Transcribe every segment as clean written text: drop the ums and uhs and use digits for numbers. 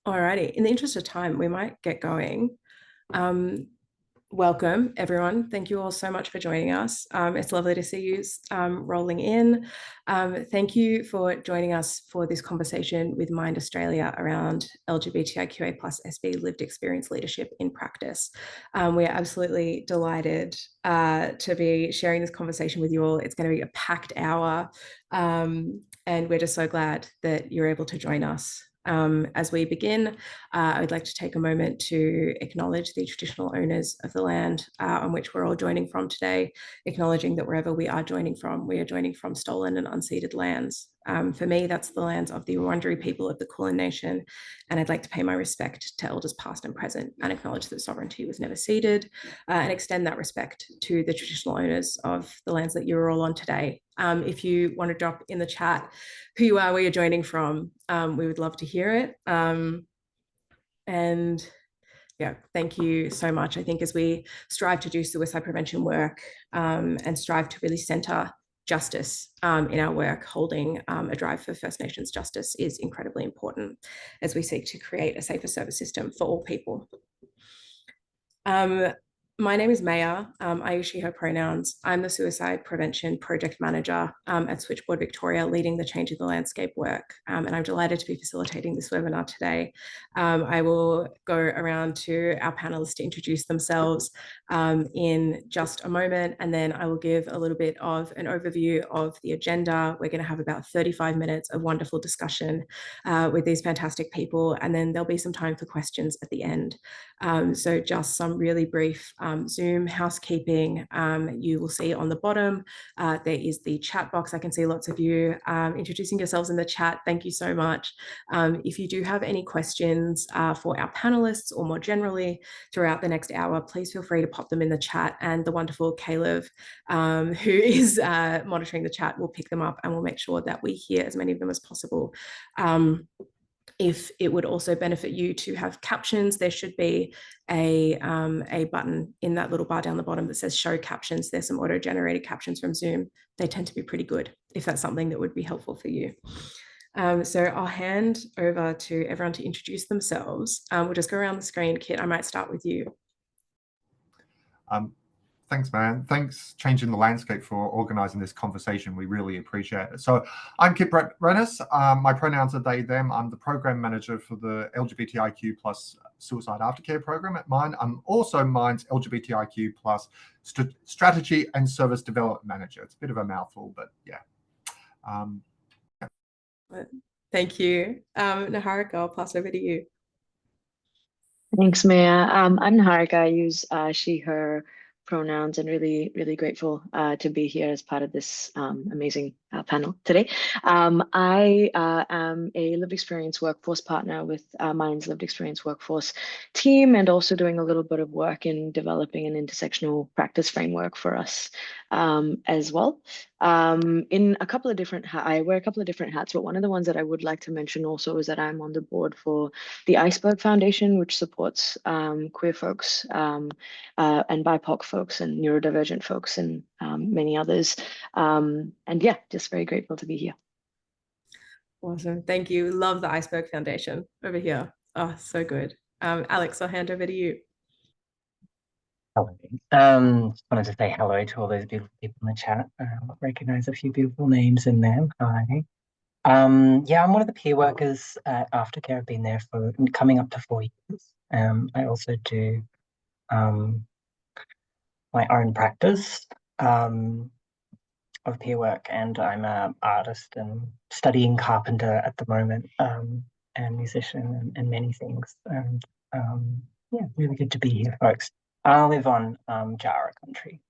Alrighty, in the interest of time, we might get going. Welcome, everyone. Thank you all so much for joining us. It's lovely to see you rolling in. Thank you for joining us for this conversation with Mind Australia around LGBTIQA+SB lived experience leadership in practice. We are absolutely delighted to be sharing this conversation with you all. It's going to be a packed hour, and we're just so glad that you're able to join us. As we begin, I would like to take a moment to acknowledge the traditional owners of the land on which we're all joining from today, acknowledging that wherever we are joining from, we are joining from stolen and unceded lands. For me, that's the lands of the Wurundjeri people of the Kulin Nation, and I'd like to pay my respect to elders past and present and acknowledge that sovereignty was never ceded, and extend that respect to the traditional owners of the lands that you're all on today. If you want to drop in the chat who you are, where you're joining from, we would love to hear it. And yeah, thank you so much. I think as we strive to do suicide prevention work and strive to really center justice in our work, holding a drive for First Nations justice is incredibly important as we seek to create a safer service system for all people. My name is Maya. I use she, her pronouns. I'm the Suicide Prevention Project Manager at Switchboard Victoria, leading the Change in the Landscape work. And I'm delighted to be facilitating this webinar today. I will go around to our panelists to introduce themselves in just a moment, and then I will give a little bit of an overview of the agenda. We're going to have about 35 minutes of wonderful discussion with these fantastic people, and then there'll be some time for questions at the end. So just some really brief Zoom housekeeping. You will see on the bottom, there is the chat box. I can see lots of you introducing yourselves in the chat. Thank you so much. If you do have any questions for our panelists or more generally throughout the next hour, please feel free to pop them in the chat, and the wonderful Caleb, who is monitoring the chat, will pick them up and will make sure that we hear as many of them as possible. If it would also benefit you to have captions, there should be a button in that little bar down the bottom that says show captions. There's some auto-generated captions from Zoom. They tend to be pretty good if that's something that would be helpful for you. So I'll hand over to everyone to introduce themselves. We'll just go around the screen. Kit, I might start with you. Thanks, man. Thanks, Changing the Landscape, for organising this conversation. We really appreciate it. So I'm Kit Rennis. My pronouns are they, them. I'm the program manager for the LGBTIQ+ suicide aftercare program at Mind. I'm also Mind's LGBTIQ+ strategy and service development manager. It's a bit of a mouthful, but yeah. Thank you. Niharika, I'll pass over to you. Thanks, Maya. I'm Niharika. I use she, her pronouns, and really grateful to be here as part of this amazing panel today. I am a lived experience workforce partner with Mind's lived experience workforce team, and also doing a little bit of work in developing an intersectional practice framework for us as well. In a couple of different, I wear a couple of different hats, but one of the ones that I would like to mention also is that I'm on the board for the Iceberg Foundation, which supports queer folks and BIPOC folks and neurodivergent folks and many others. And yeah, just very grateful to be here. Awesome. Thank you. Love the Iceberg Foundation over here. Oh, so good. Alex, I'll hand over to you. Hello. Just wanted to say hello to all those beautiful people in the chat. I recognize a few beautiful names in there. Hi. Yeah, I'm one of the peer workers at Aftercare. I've been there for coming up to 4 years. I also do my own practice of peer work, and I'm an artist and studying carpenter at the moment, and musician and many things. And yeah, really good to be here, folks. I live on Jara country.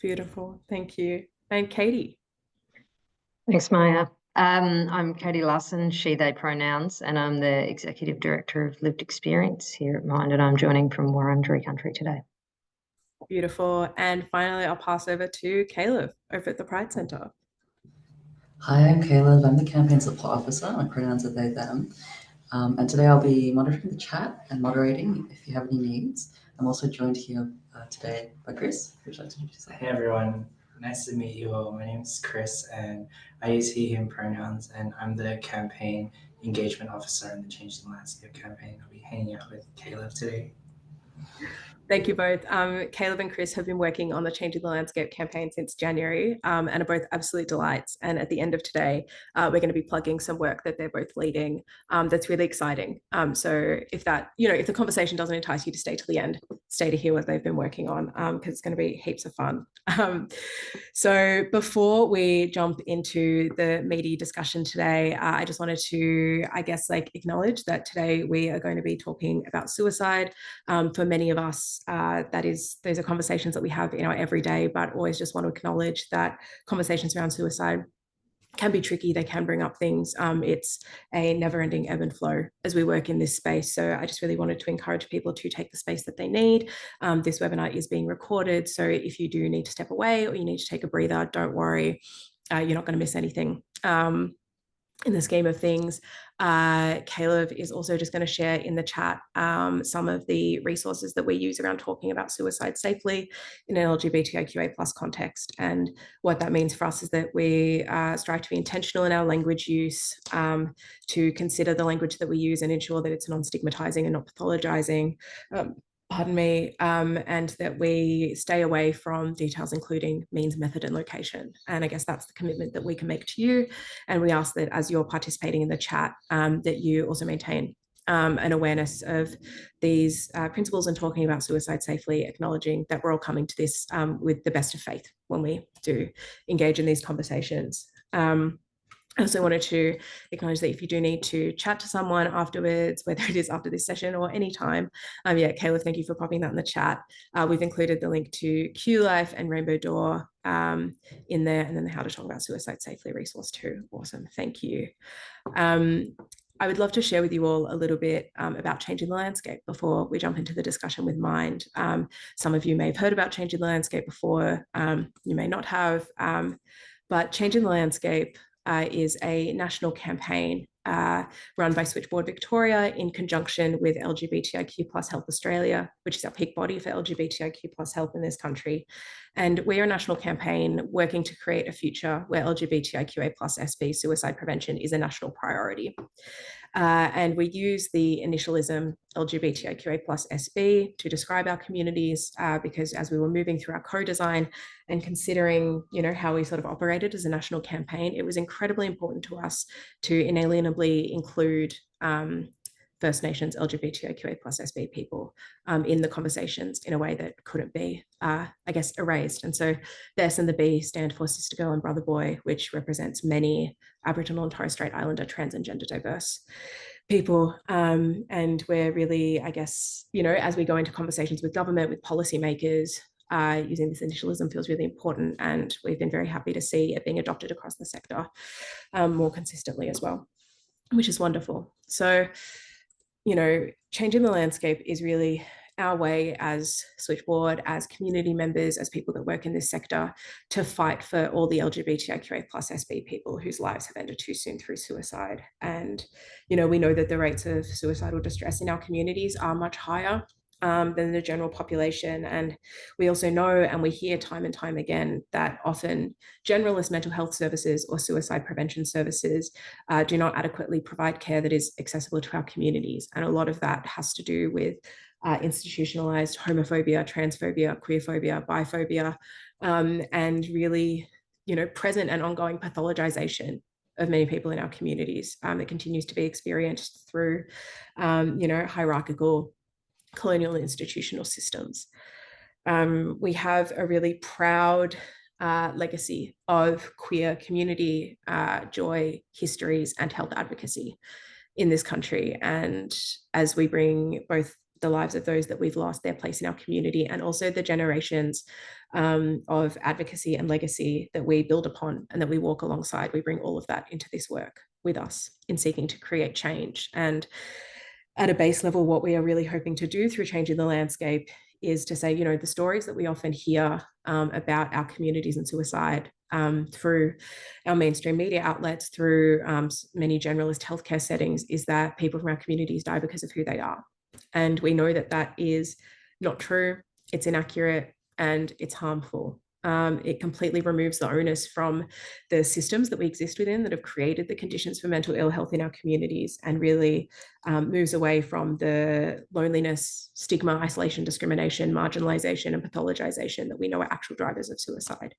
Beautiful. Thank you. And Katie. Thanks, Maya. I'm Katie Larson, she, they pronouns, and I'm the Executive Director of Lived Experience here at Mind, and I'm joining from Wurundjeri country today. Beautiful. And finally, I'll pass over to Caleb over at the Pride Centre. Hi, I'm Caleb. I'm the Campaign Support Officer. My pronouns are they, them. And today I'll be monitoring the chat and moderating if you have any needs. I'm also joined here today by Chris. Would you like to introduce yourself? Hey everyone, nice to meet you all. My name is Chris and I use he, him pronouns, and I'm the Campaign Engagement Officer in the Change the Landscape campaign. I'll be hanging out with Caleb today. Thank you both. Caleb and Chris have been working on the Changing the Landscape campaign since January and are both absolute delights. And at the end of today, we're going to be plugging some work that they're both leading that's really exciting. So if that, if the conversation doesn't entice you to stay till the end, stay to hear what they've been working on because it's going to be heaps of fun. So before we jump into the meaty discussion today, I just wanted to, acknowledge that today we are going to be talking about suicide. For many of us, those are conversations that we have in our everyday, but always just want to acknowledge that conversations around suicide can be tricky. They can bring up things. It's a never-ending ebb and flow as we work in this space. So I just really wanted to encourage people to take the space that they need. This webinar is being recorded. So if you do need to step away or you need to take a breather, don't worry. You're not going to miss anything. In the scheme of things, Caleb is also just going to share in the chat some of the resources that we use around talking about suicide safely in an LGBTIQA+ context. And what that means for us is that we strive to be intentional in our language use, to consider the language that we use and ensure that it's non-stigmatizing and not pathologizing. And that we stay away from details including means, method, and location. And I guess that's the commitment that we can make to you. And we ask that as you're participating in the chat, that you also maintain an awareness of these principles and talking about suicide safely, acknowledging that we're all coming to this with the best of faith when we do engage in these conversations. I also wanted to acknowledge that if you do need to chat to someone afterwards, whether it is after this session or any time, Caleb, thank you for popping that in the chat. We've included the link to QLife and Rainbow Door in there, and then the How to Talk About Suicide Safely resource too. Awesome, thank you. I would love to share with you all a little bit about Changing the Landscape before we jump into the discussion with Mind. Some of you may have heard about Changing the Landscape before, you may not have, but Changing the Landscape is a national campaign run by Switchboard Victoria in conjunction with LGBTIQ+ Health Australia, which is our peak body for LGBTIQ+ health in this country. And we are a national campaign working to create a future where LGBTIQA+SB suicide prevention is a national priority. And we use the initialism LGBTIQA+SB to describe our communities because as we were moving through our co-design and considering, how we sort of operated as a national campaign, it was incredibly important to us to inalienably include First Nations LGBTIQA+SB people in the conversations in a way that couldn't be, erased. And so the S and the B stand for Sister Girl and Brother Boy, which represents many Aboriginal and Torres Strait Islander, trans and gender diverse people. And we're really, as we go into conversations with government, with policymakers, using this initialism feels really important. And we've been very happy to see it being adopted across the sector more consistently as well, which is wonderful. So, Changing the Landscape is really our way as Switchboard, as community members, as people that work in this sector, to fight for all the LGBTIQA+SB people whose lives have ended too soon through suicide. And, we know that the rates of suicidal distress in our communities are much higher than the general population. And we also know, and we hear time and time again, that often generalist mental health services or suicide prevention services do not adequately provide care that is accessible to our communities. And a lot of that has to do with institutionalized homophobia, transphobia, queerphobia, biphobia, and really, present and ongoing pathologization of many people in our communities that continues to be experienced through, hierarchical colonial and institutional systems. We have a really proud legacy of queer community, joy, histories, and health advocacy in this country. And as we bring both the lives of those that we've lost, their place in our community, and also the generations of advocacy and legacy that we build upon and that we walk alongside, we bring all of that into this work with us in seeking to create change. And at a base level, what we are really hoping to do through Changing the Landscape is to say, the stories that we often hear about our communities and suicide through our mainstream media outlets, through many generalist healthcare settings, is that people from our communities die because of who they are. And we know that that is not true, it's inaccurate, and it's harmful. It completely removes the onus from the systems that we exist within that have created the conditions for mental ill health in our communities, and really moves away from the loneliness, stigma, isolation, discrimination, marginalization, and pathologization that we know are actual drivers of suicide.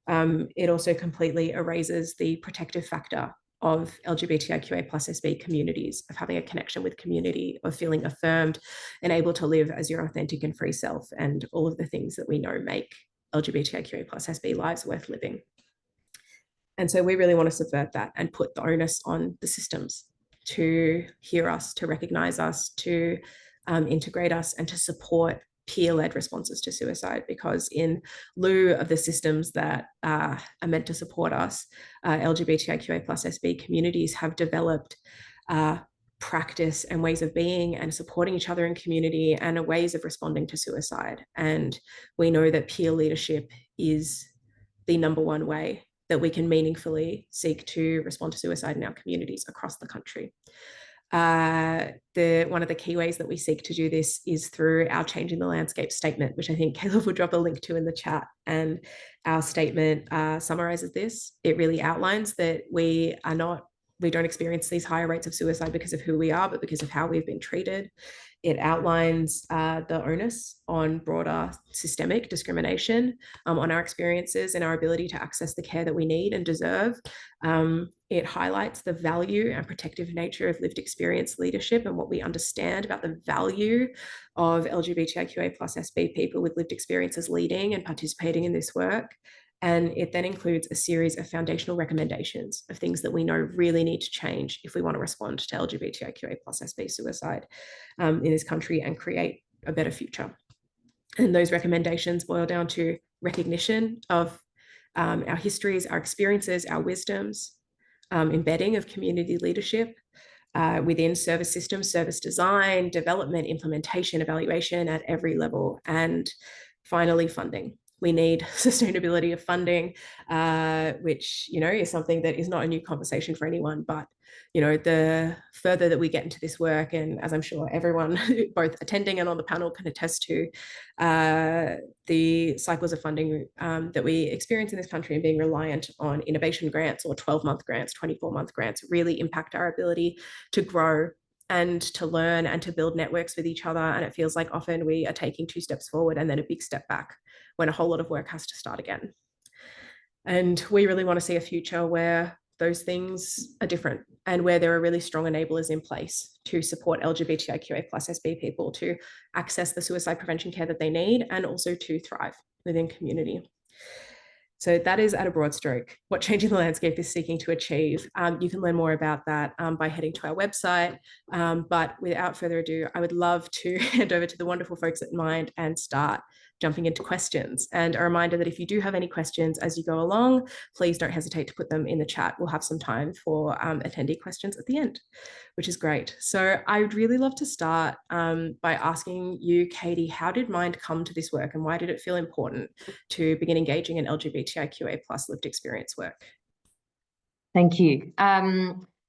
It also completely erases the protective factor of LGBTIQA+SB communities, of having a connection with community, of feeling affirmed and able to live as your authentic and free self, and all of the things that we know make LGBTIQA+SB lives worth living. And so we really want to subvert that and put the onus on the systems to hear us, to recognize us, to integrate us, and to support peer-led responses to suicide, because in lieu of the systems that are meant to support us, LGBTIQA+SB communities have developed practice and ways of being and supporting each other in community and ways of responding to suicide. And we know that peer leadership is the number one way that we can meaningfully seek to respond to suicide in our communities across the country. One of the key ways that we seek to do this is through our Changing the Landscape statement, which I think Caleb will drop a link to in the chat. And our statement summarizes this. It really outlines that we don't experience these higher rates of suicide because of who we are, but because of how we've been treated. It outlines the onus on broader systemic discrimination on our experiences and our ability to access the care that we need and deserve. It highlights the value and protective nature of lived experience leadership and what we understand about the value of LGBTIQA+SB people with lived experiences leading and participating in this work. And it then includes a series of foundational recommendations of things that we know really need to change if we want to respond to LGBTIQA+SB suicide in this country and create a better future. And those recommendations boil down to recognition of our histories, our experiences, our wisdoms, embedding of community leadership within service systems, service design, development, implementation, evaluation at every level, and finally funding. We need sustainability of funding, which, is something that is not a new conversation for anyone, but, the further that we get into this work, and as I'm sure everyone both attending and on the panel can attest to, the cycles of funding that we experience in this country and being reliant on innovation grants or 12-month grants, 24-month grants really impact our ability to grow and to learn and to build networks with each other. And it feels like often we are taking 2 steps forward and then a big step back when a whole lot of work has to start again. And we really want to see a future where those things are different and where there are really strong enablers in place to support LGBTIQA+SB people to access the suicide prevention care that they need and also to thrive within community. So that is, at a broad stroke, what Changing the Landscape is seeking to achieve. You can learn more about that by heading to our website. But without further ado, I would love to hand over to the wonderful folks at Mind and start jumping into questions. And a reminder that if you do have any questions as you go along, please don't hesitate to put them in the chat. We'll have some time for attendee questions at the end, which is great. So I would really love to start by asking you, Katie, how did Mind come to this work and why did it feel important to begin engaging in LGBTIQA+ lived experience work? Thank you.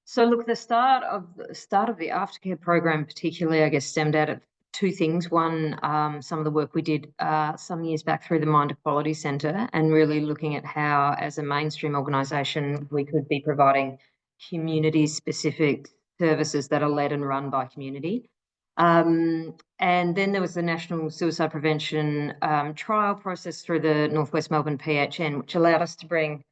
So look, the start of the aftercare program particularly, I guess, stemmed out of 2 things. One, some of the work we did some years back through the Mind Equality Centre, and really looking at how, as a mainstream organisation, we could be providing community-specific services that are led and run by community. And then there was the National Suicide Prevention trial process through the Northwest Melbourne PHN, which allowed us to bring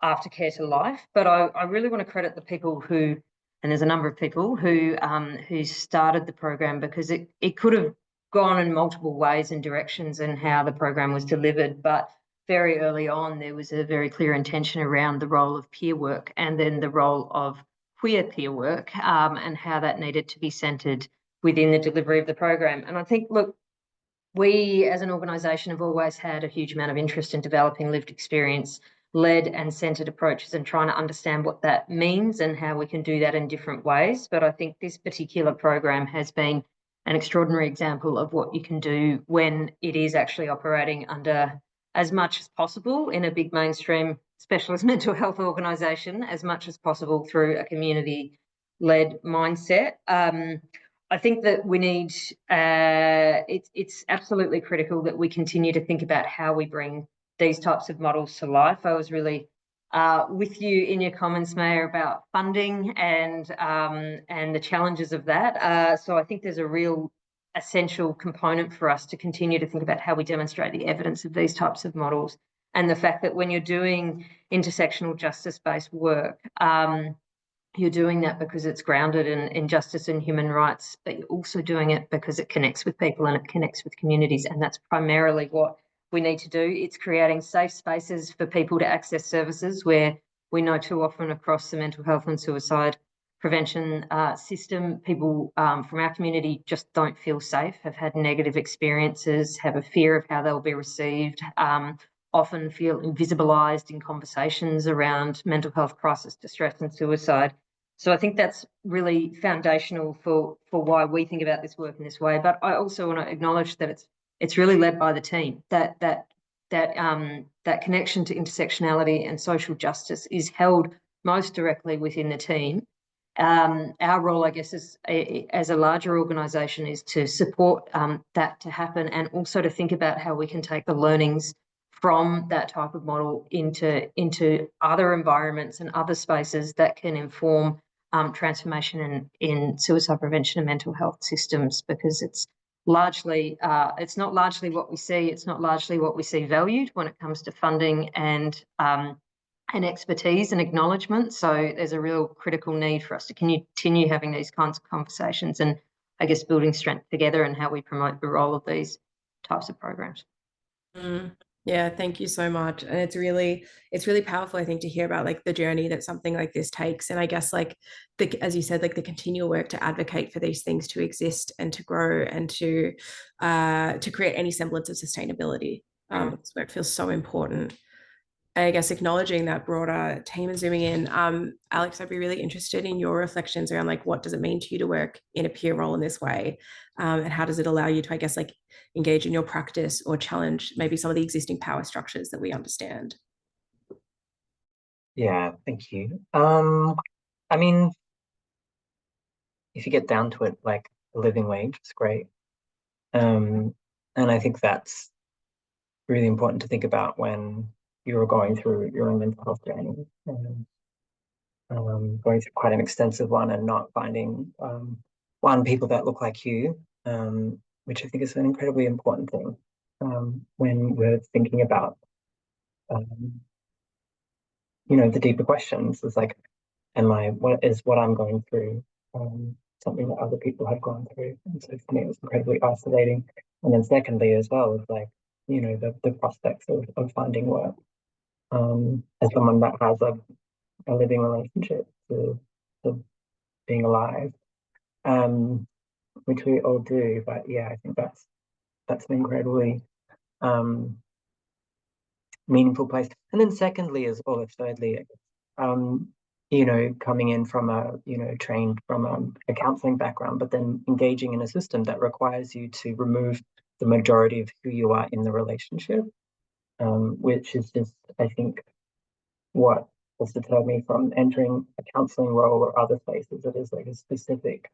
aftercare to life. But I really want to credit the people who, and there's a number of people who started the program, because it could have gone in multiple ways and directions in how the program was delivered. But very early on, there was a very clear intention around the role of peer work and then the role of queer peer work and how that needed to be centred within the delivery of the program. And I think, look, we as an organisation have always had a huge amount of interest in developing lived experience led and centred approaches and trying to understand what that means and how we can do that in different ways. But I think this particular program has been an extraordinary example of what you can do when it is actually operating under, as much as possible in a big mainstream specialist mental health organisation, as much as possible through a community-led mindset. I think that we need, it's absolutely critical that we continue to think about how we bring these types of models to life. I was really with you in your comments, Mayor, about funding and the challenges of that. So I think there's a real essential component for us to continue to think about how we demonstrate the evidence of these types of models, and the fact that when you're doing intersectional justice-based work, you're doing that because it's grounded in justice and human rights, but you're also doing it because it connects with people and it connects with communities, and that's primarily what we need to do. It's creating safe spaces for people to access services, where we know too often across the mental health and suicide prevention system, people from our community just don't feel safe, have had negative experiences, have a fear of how they'll be received, often feel invisibilized in conversations around mental health crisis, distress and suicide. So I think that's really foundational for why we think about this work in this way. But I also want to acknowledge that it's really led by the team. That connection to intersectionality and social justice is held most directly within the team. Our role, I guess, as a larger organisation is to support that to happen, and also to think about how we can take the learnings from that type of model into other environments and other spaces that can inform transformation in suicide prevention and mental health systems, because it's not largely what we see, it's not largely what we see valued when it comes to funding and expertise and acknowledgement. So there's a real critical need for us to continue having these kinds of conversations, and I guess building strength together and how we promote the role of these types of programs. Yeah, thank you so much. And it's really powerful, I think, to hear about like the journey that something like this takes. And I guess like as you said, like the continual work to advocate for these things to exist and to grow and to create any semblance of sustainability. This work feels so important. I guess acknowledging that broader team and zooming in, Alex, I'd be really interested in your reflections around like what does it mean to you to work in a peer role in this way, and how does it allow you to, I guess, like engage in your practice or challenge maybe some of the existing power structures that we understand? Yeah, thank you. I mean, if you get down to it, like a living wage is great, and I think that's really important to think about when you're going through your own mental health journey, and going through quite an extensive one, and not finding people that look like you, which I think is an incredibly important thing when we're thinking about the deeper questions. Is like, what I'm going through something that other people have gone through? And so for me, it was incredibly isolating. And then secondly, as well, is like, the prospects of finding work as someone that has a living relationship to being alive, which we all do. But yeah, I think that's an incredibly meaningful place. And then secondly, as well as thirdly, coming in from trained from a counseling background, but then engaging in a system that requires you to remove the majority of who you are in the relationship, which is just, I think, what has deterred me from entering a counseling role or other places. It is like a specific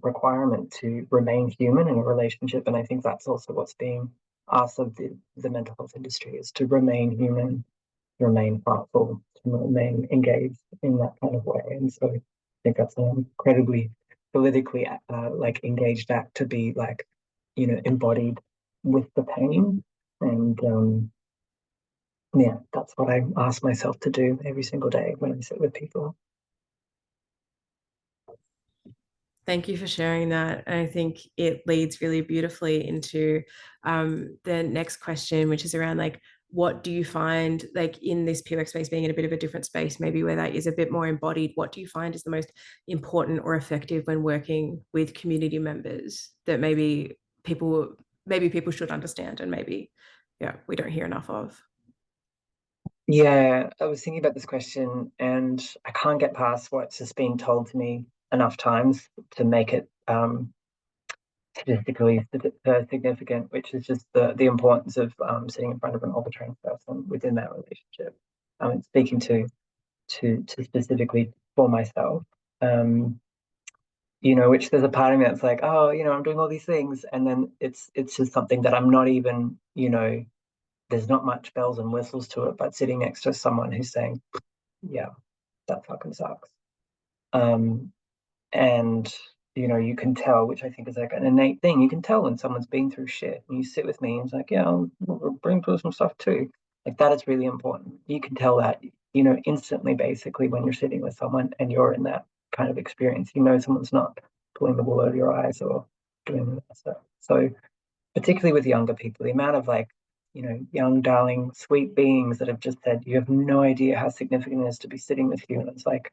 requirement to remain human in a relationship. And I think that's also what's being asked of the mental health industry, is to remain human, remain thoughtful, to remain engaged in that kind of way. And so I think that's an incredibly politically engaged act, to be like, embodied with the pain. And yeah, that's what I ask myself to do every single day when I sit with people. Thank you for sharing that. And I think it leads really beautifully into the next question, which is around like, what do you find, like in this peer work space, being in a bit of a different space, maybe where that is a bit more embodied, what do you find is the most important or effective when working with community members that maybe people should understand and maybe, yeah, we don't hear enough of? Yeah, I was thinking about this question, and I can't get past what's just been told to me enough times to make it statistically significant, which is just the importance of sitting in front of an older trans person within that relationship. Speaking to specifically for myself, which there's a part of me that's like, oh, I'm doing all these things, and then it's just something that I'm not even, there's not much bells and whistles to it, but sitting next to someone who's saying, yeah, that fucking sucks. And you can tell, which I think is like an innate thing. You can tell when someone's been through shit. And you sit with me and it's like, yeah, I'll bring through some stuff too. Like, that is really important. You can tell that, instantly, basically, when you're sitting with someone and you're in that kind of experience. Someone's not pulling the wool over your eyes or doing that stuff. So particularly with younger people, the amount of young, darling, sweet beings that have just said, you have no idea how significant it is to be sitting with you. And it's like,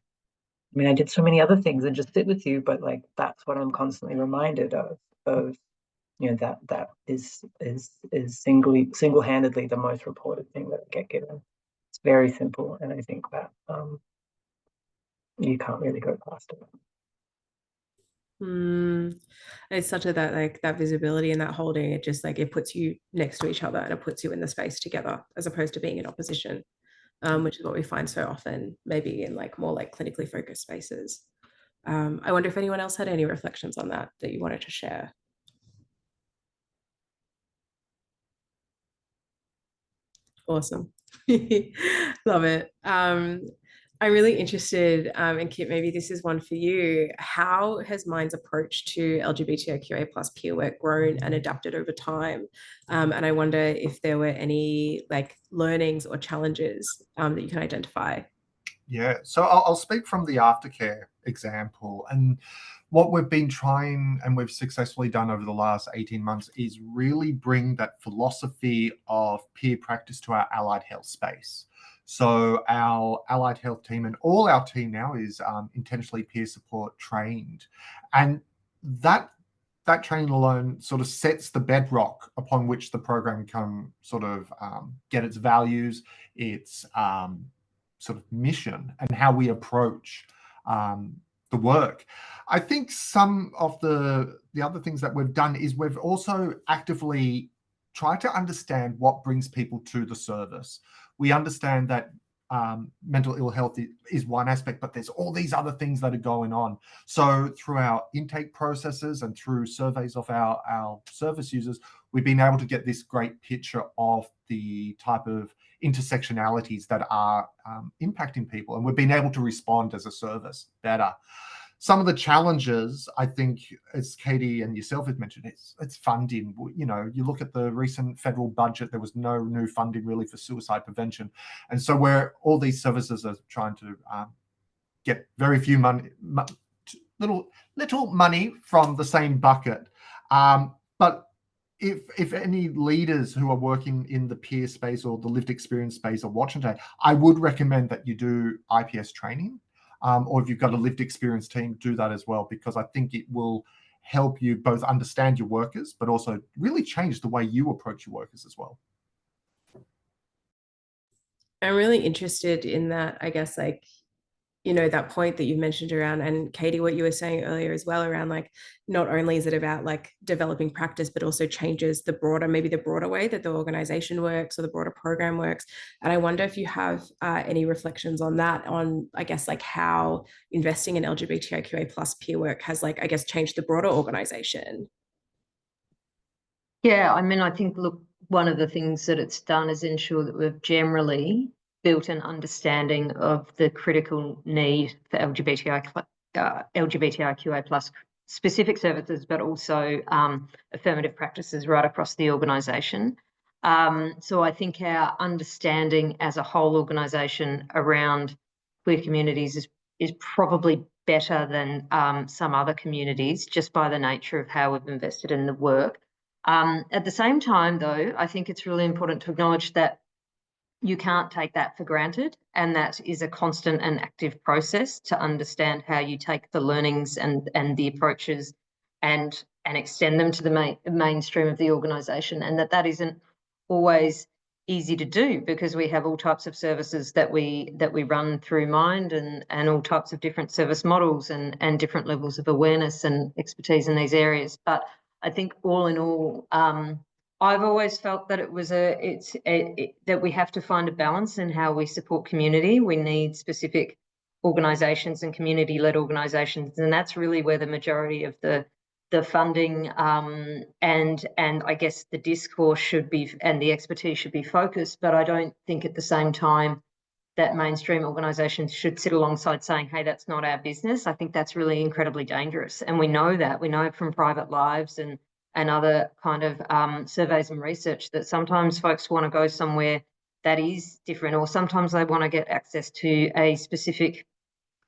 I mean, I did so many other things and just sit with you, but like, that's what I'm constantly reminded of, that is single-handedly the most reported thing that I get given. It's very simple. And I think that you can't really go past it. It's such that visibility and that holding, it just it puts you next to each other and it puts you in the space together as opposed to being in opposition, which is what we find so often maybe in more clinically focused spaces. I wonder if anyone else had any reflections on that you wanted to share. Awesome. Love it. I'm really interested, and Kit, maybe this is one for you. How has Mind's approach to LGBTIQA+ peer work grown and adapted over time? And I wonder if there were any learnings or challenges that you can identify. Yeah, so I'll speak from the aftercare example. And what we've been trying and we've successfully done over the last 18 months is really bring that philosophy of peer practice to our allied health space. So our allied health team and all our team now is intentionally peer support trained. And that training alone sort of sets the bedrock upon which the program can sort of get its values, its sort of mission, and how we approach the work. I think some of the other things that we've done is we've also actively tried to understand what brings people to the service. We understand that mental ill health is one aspect, but there's all these other things that are going on. So through our intake processes and through surveys of our service users, we've been able to get this great picture of the type of intersectionalities that are impacting people. And we've been able to respond as a service better. Some of the challenges, I think, as Katie and yourself have mentioned, it's funding. You look at the recent federal budget, there was no new funding really for suicide prevention. And so where all these services are trying to get very few money, little money from the same bucket. But if any leaders who are working in the peer space or the lived experience space are watching today, I would recommend that you do IPS training. Or if you've got a lived experience team, do that as well, because I think it will help you both understand your workers, but also really change the way you approach your workers as well. I'm really interested in that, I guess, that point that you mentioned around, and Katie, what you were saying earlier as well, around not only is it about developing practice, but also changes maybe the broader way that the organization works or the broader program works. And I wonder if you have any reflections on that, on I guess how investing in LGBTIQA+ peer work has I guess changed the broader organization. Yeah, I mean, I think, look, one of the things that it's done is ensure that we've generally built an understanding of the critical need for LGBTIQA+ specific services, but also affirmative practices right across the organisation. So I think our understanding as a whole organisation around queer communities is probably better than some other communities, just by the nature of how we've invested in the work. At the same time, though, I think it's really important to acknowledge that you can't take that for granted, and that is a constant and active process to understand how you take the learnings and the approaches and extend them to the mainstream of the organisation, and that isn't always easy to do, because we have all types of services that we run through Mind, and all types of different service models and different levels of awareness and expertise in these areas. But I think all in all, I've always felt that that we have to find a balance in how we support community. We need specific organisations and community-led organisations, and that's really where the majority of the the funding and I guess the discourse should be, and the expertise should be focused, but I don't think at the same time that mainstream organisations should sit alongside saying, hey, that's not our business. I think that's really incredibly dangerous. And we know that. We know from private lives and other kind of surveys and research that sometimes folks want to go somewhere that is different, or sometimes they want to get access to a specific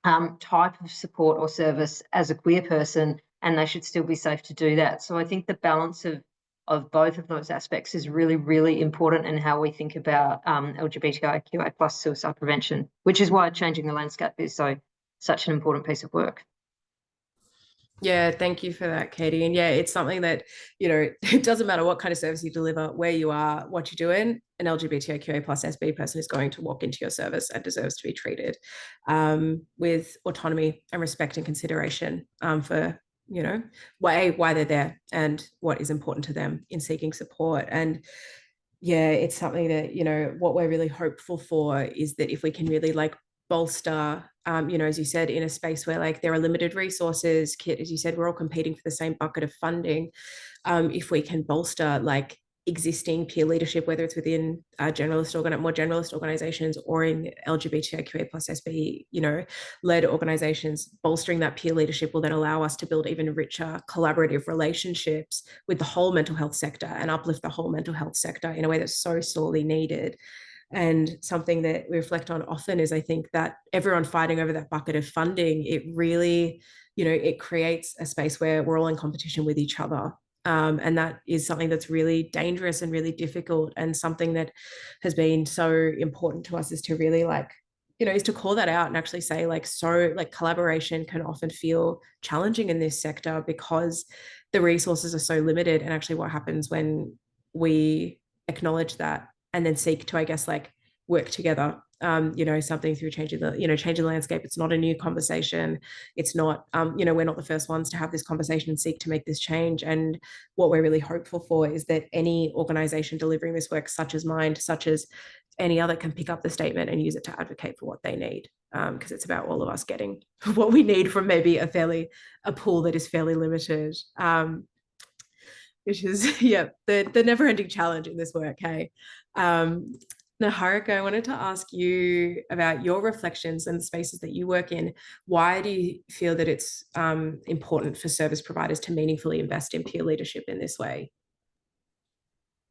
type of support or service as a queer person, and they should still be safe to do that. So I think the balance of both of those aspects is really, really important in how we think about LGBTIQA+ suicide prevention, which is why changing the landscape is such an important piece of work. Yeah, thank you for that, Katie. And yeah, it's something that, you know, it doesn't matter what kind of service you deliver, where you are, what you're doing, an LGBTIQA+SB person is going to walk into your service and deserves to be treated with autonomy and respect and consideration for, you know, why they're there and what is important to them in seeking support. And yeah, it's something that, you know, what we're really hopeful for is that if we can really like bolster, you know, as you said, in a space where like there are limited resources, Kit, as you said, we're all competing for the same bucket of funding. If we can bolster like existing peer leadership, whether it's within more generalist organizations or in LGBTIQA+SB, you know, led organizations, bolstering that peer leadership will then allow us to build even richer collaborative relationships with the whole mental health sector and uplift the whole mental health sector in a way that's so sorely needed. And something that we reflect on often is, I think, that everyone fighting over that bucket of funding, it really, you know, it creates a space where we're all in competition with each other. And that is something that's really dangerous and really difficult, and something that has been so important to us is to really like, you know, is to call that out and actually say like, so like collaboration can often feel challenging in this sector because the resources are so limited. And actually what happens when we acknowledge that and then seek to, I guess, like work together, you know, something through changing the landscape. It's not a new conversation. It's not, you know, we're not the first ones to have this conversation and seek to make this change. And what we're really hopeful for is that any organization delivering this work, such as Mind, such as any other, can pick up the statement and use it to advocate for what they need. Because it's about all of us getting what we need from maybe a pool that is fairly limited. Which is, yeah, the never-ending challenge in this work, hey? Now, Haruka, I wanted to ask you about your reflections and the spaces that you work in. Why do you feel that it's important for service providers to meaningfully invest in peer leadership in this way?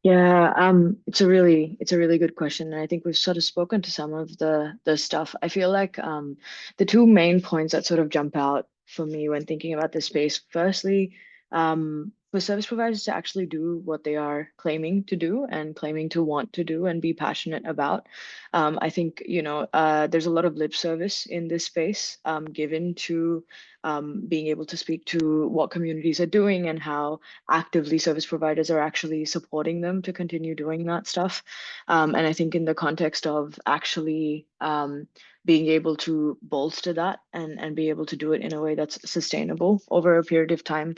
Yeah, it's a really good question, and I think we've sort of spoken to some of the stuff. I feel like the two main points that sort of jump out for me when thinking about this space. Firstly, for service providers to actually do what they are claiming to do and claiming to want to do and be passionate about. I think, you know, there's a lot of lip service in this space given to being able to speak to what communities are doing and how actively service providers are actually supporting them to continue doing that stuff. And I think in the context of actually being able to bolster that and be able to do it in a way that's sustainable over a period of time,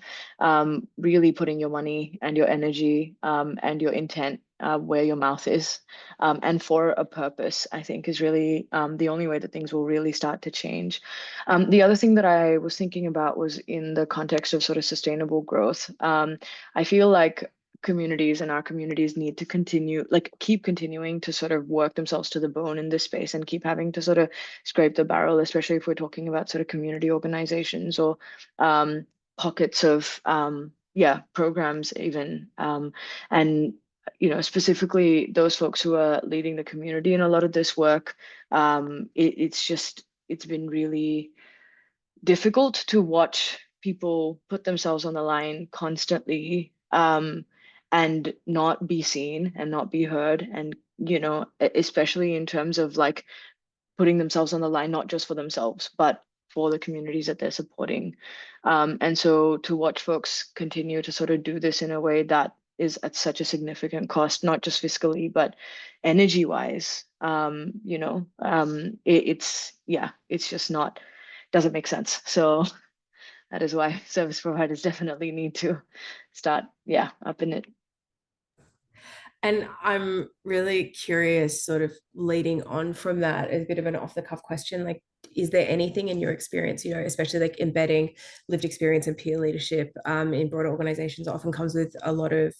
really putting your money and your energy and your intent where your mouth is and for a purpose, I think is really the only way that things will really start to change. The other thing that I was thinking about was in the context of sort of sustainable growth. I feel like communities and our communities need to keep continuing to sort of work themselves to the bone in this space and keep having to sort of scrape the barrel, especially if we're talking about sort of community organizations or pockets of programs even, and you know, specifically those folks who are leading the community in a lot of this work. It's been really difficult to watch people put themselves on the line constantly and not be seen and not be heard, and you know, especially in terms of like putting themselves on the line, not just for themselves, but for the communities that they're supporting. And so to watch folks continue to sort of do this in a way that is at such a significant cost, not just fiscally, but energy wise, you know, it's just not, doesn't make sense. So that is why service providers definitely need to start, upping it. And I'm really curious, sort of leading on from that, a bit of an off the cuff question, like, is there anything in your experience, especially like embedding lived experience and peer leadership in broader organizations often comes with a lot of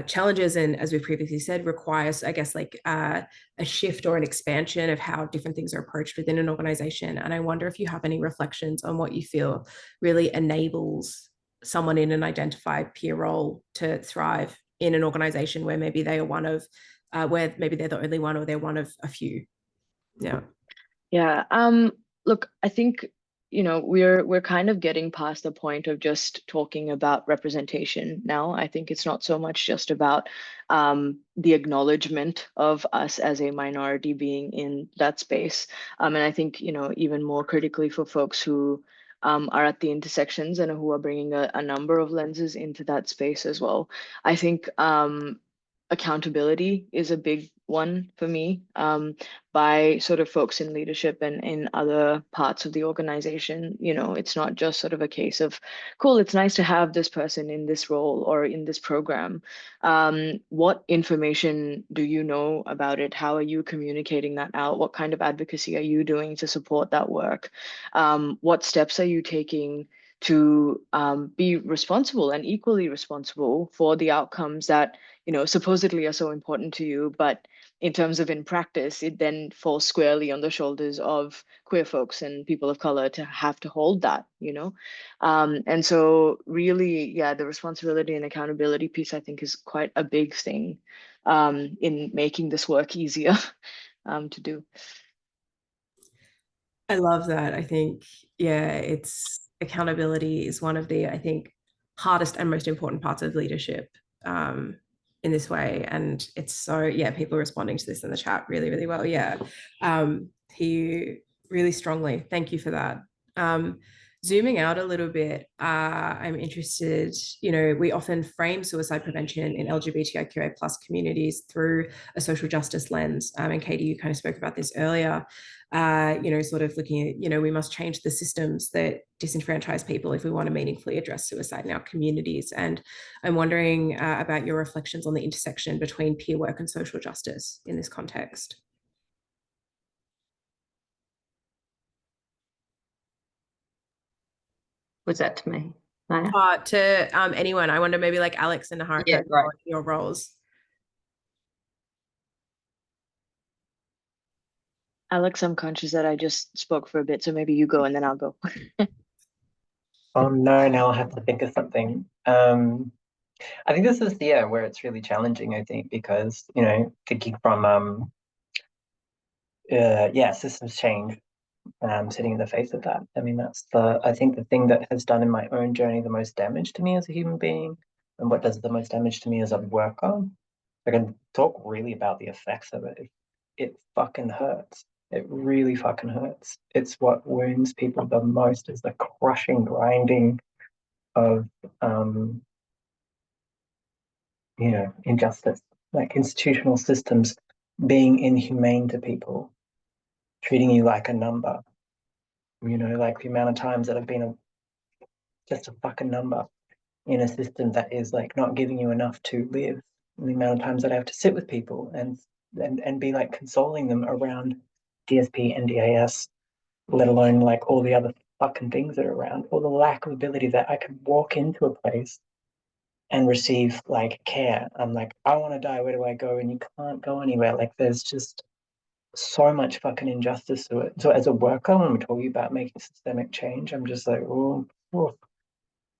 challenges, and as we previously said, requires, I guess, like a shift or an expansion of how different things are approached within an organization. And I wonder if you have any reflections on what you feel really enables someone in an identified peer role to thrive in an organization where maybe they are one of, where maybe they're the only one or they're one of a few. Yeah. Yeah. Look, I think, we're kind of getting past the point of just talking about representation now. I think it's not so much just about the acknowledgement of us as a minority being in that space. And I think, even more critically for folks who are at the intersections and who are bringing a number of lenses into that space as well. I think accountability is a big one for me, by sort of folks in leadership and in other parts of the organization. It's not just sort of a case of, cool, it's nice to have this person in this role or in this program. What information do you know about it? How are you communicating that out? What kind of advocacy are you doing to support that work? What steps are you taking to be responsible and equally responsible for the outcomes that supposedly are so important to you, but in terms of in practice, it then falls squarely on the shoulders of queer folks and people of color to have to hold that, and so really, yeah, the responsibility and accountability piece, I think, is quite a big thing in making this work easier to do. I love that. I think, yeah, accountability is one of the, I think, hardest and most important parts of leadership in this way. And it's so, yeah, people are responding to this in the chat really, really well. Yeah. He really strongly. Thank you for that. Zooming out a little bit, I'm interested, we often frame suicide prevention in LGBTIQA+ communities through a social justice lens. And Katie, you kind of spoke about this earlier, sort of looking at, we must change the systems that disenfranchise people if we want to meaningfully address suicide in our communities. And I'm wondering about your reflections on the intersection between peer work and social justice in this context. Was that to me, Maya? To anyone. I wonder, maybe like Alex and Naharka, Yeah, right. your roles. Alex, I'm conscious that I just spoke for a bit, so maybe you go and then I'll go. Oh no, now I'll have to think of something. I think this is where it's really challenging, I think, because, thinking from systems change, sitting in the face of that. I mean, that's I think the thing that has done in my own journey the most damage to me as a human being, and what does the most damage to me as a worker. I can talk really about the effects of it. It fucking hurts. It really fucking hurts. It's what wounds people the most, is the crushing, grinding of injustice, like institutional systems being inhumane to people, treating you like a number. Like the amount of times that I've been just a fucking number in a system that is like not giving you enough to live. And the amount of times that I have to sit with people and be like consoling them around DSP, NDAS, let alone like all the other fucking things that are around, or the lack of ability that I could walk into a place and receive like care. I'm like, I want to die, where do I go? And you can't go anywhere. Like there's just so much fucking injustice to it. So as a worker, when we're talking about making systemic change, I'm just like, oh,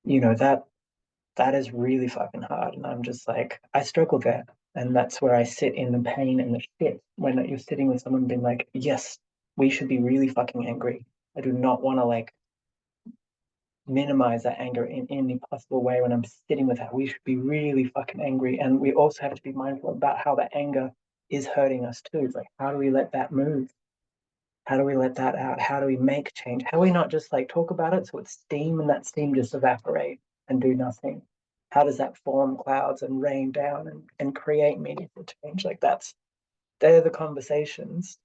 that is really fucking hard. And I'm just like, I struggle there. And that's where I sit in the pain and the shit, when you're sitting with someone being like, yes, we should be really fucking angry. I do not want to like minimize that anger in any possible way. When I'm sitting with that, we should be really fucking angry. And we also have to be mindful about how that anger is hurting us too. It's like, how do we let that move? How do we let that out? How do we make change? How do we not just like talk about it so it's steam and that steam just evaporate and do nothing? How does that form clouds and rain down and create meaningful change? Like they're the conversations.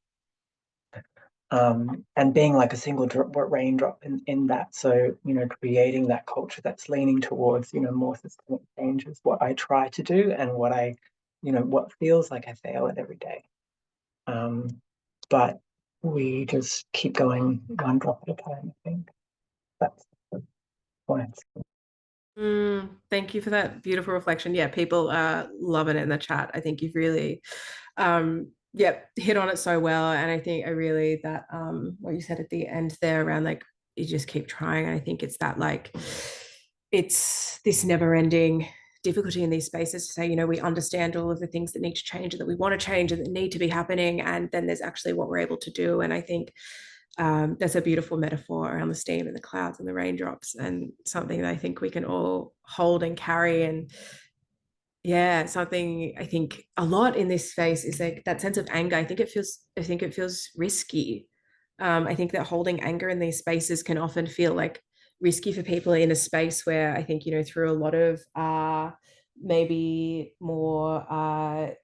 And being like a single raindrop in that. So, creating that culture that's leaning towards, more systemic change is what I try to do, and what I what feels like I fail at every day. But we just keep going one drop at a time, I think. That's the point. Thank you for that beautiful reflection. Yeah, people are loving it in the chat. I think you've really hit on it so well. And I think that what you said at the end there around like you just keep trying. And I think it's that like it's this never-ending difficulty in these spaces to say, we understand all of the things that need to change and that we want to change and that need to be happening. And then there's actually what we're able to do. And I think that's a beautiful metaphor around the steam and the clouds and the raindrops, and something that I think we can all hold and carry. And yeah, something I think a lot in this space is like that sense of anger. I think it feels risky. I think that holding anger in these spaces can often feel like risky for people in a space where I think, through a lot of maybe more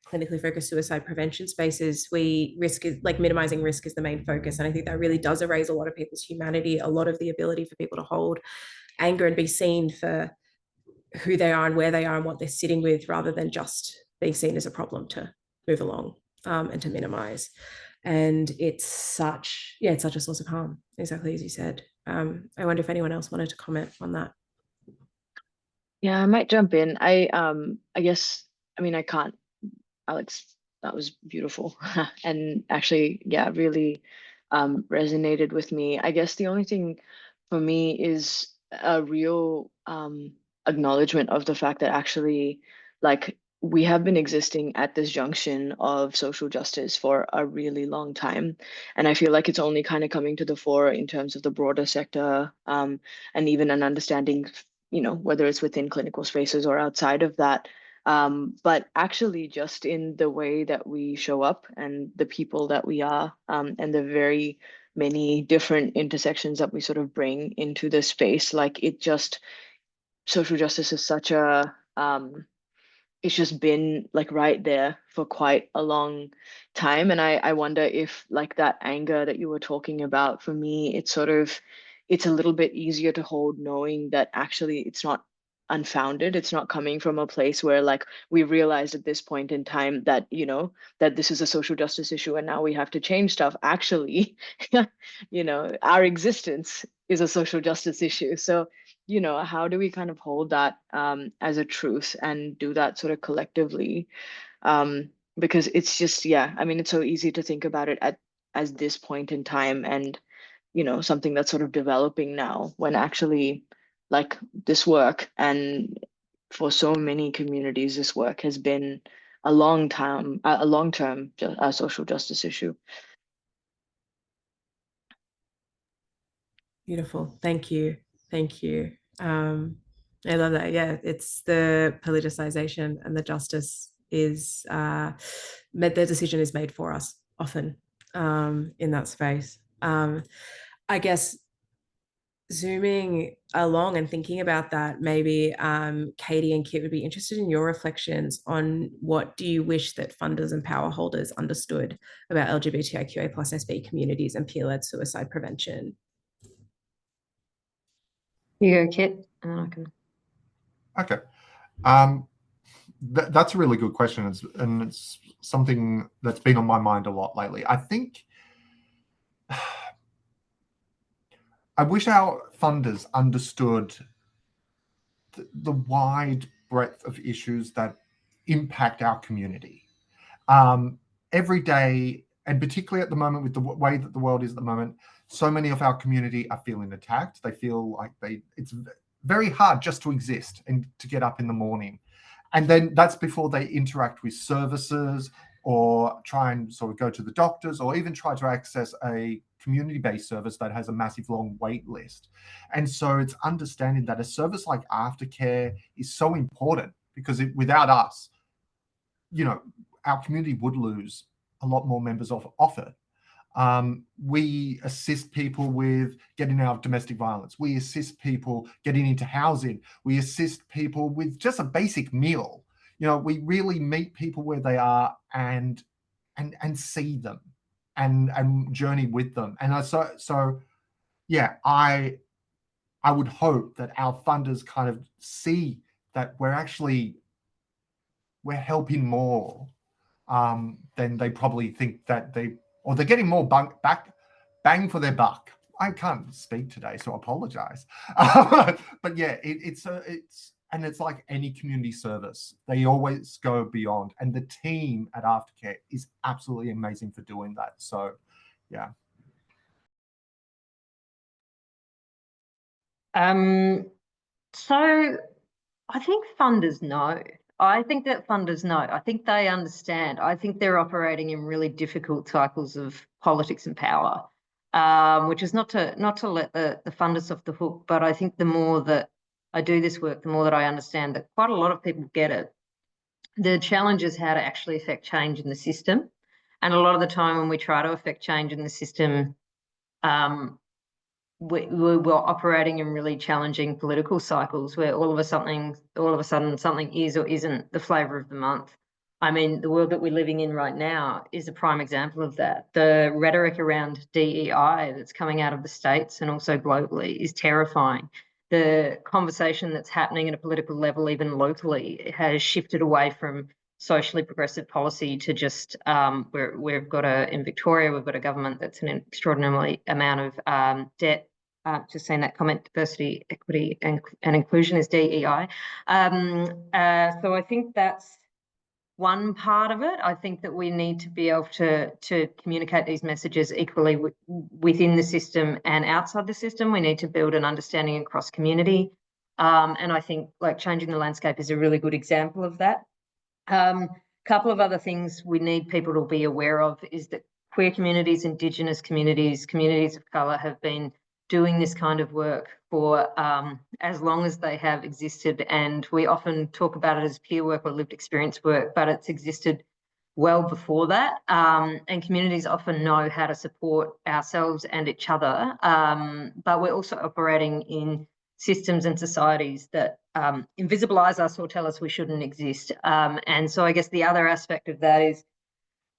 clinically focused suicide prevention spaces, minimizing risk is the main focus. And I think that really does erase a lot of people's humanity, a lot of the ability for people to hold anger and be seen for who they are and where they are and what they're sitting with, rather than just being seen as a problem to move along and to minimize. And it's such a source of harm, exactly as you said. I wonder if anyone else wanted to comment on that. Yeah, I might jump in. I guess, I can't, Alex, that was beautiful. And actually, yeah, really resonated with me. I guess the only thing for me is a real acknowledgement of the fact that actually, like, we have been existing at this junction of social justice for a really long time. And I feel like it's only kind of coming to the fore in terms of the broader sector, and even an understanding, whether it's within clinical spaces or outside of that. But actually just in the way that we show up and the people that we are, and the very many different intersections that we sort of bring into this space, like social justice is such a, it's just been like right there for quite a long time. And I wonder if like that anger that you were talking about, for me, it's a little bit easier to hold, knowing that actually it's not unfounded. It's not coming from a place where like we realized at this point in time that, that this is a social justice issue and now we have to change stuff. Actually, our existence is a social justice issue. So how do we kind of hold that as a truth and do that sort of collectively? Because it's just, it's so easy to think about it as this point in time and, something that's sort of developing now, when actually like this work, and for so many communities, this work has been a long-term social justice issue. Beautiful. Thank you. I love that. Yeah, it's the politicization and the justice is the decision is made for us often in that space. I guess zooming along and thinking about that, maybe Katie and Kit would be interested in your reflections on what do you wish that funders and power holders understood about LGBTIQA+SB communities and peer-led suicide prevention. You go, Kit, and then I can. Okay. That's a really good question, and it's something that's been on my mind a lot lately. I think I wish our funders understood the wide breadth of issues that impact our community. Every day, and particularly at the moment with the way that the world is at the moment, so many of our community are feeling attacked. They feel like it's very hard just to exist and to get up in the morning. And then that's before they interact with services or try and sort of go to the doctors or even try to access a community-based service that has a massive long wait list. And so it's understanding that a service like aftercare is so important, because without us, our community would lose a lot more members off it. We assist people with getting out of domestic violence. We assist people getting into housing. We assist people with just a basic meal. We really meet people where they are and see them and journey with them. And I would hope that our funders kind of see that we're actually we're helping more, then they probably think that they're getting more bang for their buck. I can't speak today, so I apologize. But yeah, it's like any community service. They always go beyond, and the team at Aftercare is absolutely amazing for doing that. So, yeah. So I think funders know. I think that funders know. I think they understand. I think they're operating in really difficult cycles of politics and power, which is not to let the funders off the hook. But I think the more that I do this work, the more that I understand that quite a lot of people get it. The challenge is how to actually affect change in the system. And a lot of the time when we try to affect change in the system, we're operating in really challenging political cycles where all of a sudden something is or isn't the flavour of the month. I mean, the world that we're living in right now is a prime example of that. The rhetoric around DEI that's coming out of the States and also globally is terrifying. The conversation that's happening at a political level, even locally, has shifted away from socially progressive policy to just we've got in Victoria, we've got a government that's an extraordinary amount of debt. Just saying that comment, diversity, equity, and inclusion is DEI. So I think that's one part of it. I think that we need to be able to communicate these messages equally within the system and outside the system. We need to build an understanding across community. And I think like changing the landscape is a really good example of that. Couple of other things we need people to be aware of is that queer communities, Indigenous communities, communities of colour have been doing this kind of work for as long as they have existed. And we often talk about it as peer work or lived experience work, but it's existed well before that. And communities often know how to support ourselves and each other. But we're also operating in systems and societies that invisibilise us or tell us we shouldn't exist. And so I guess the other aspect of that is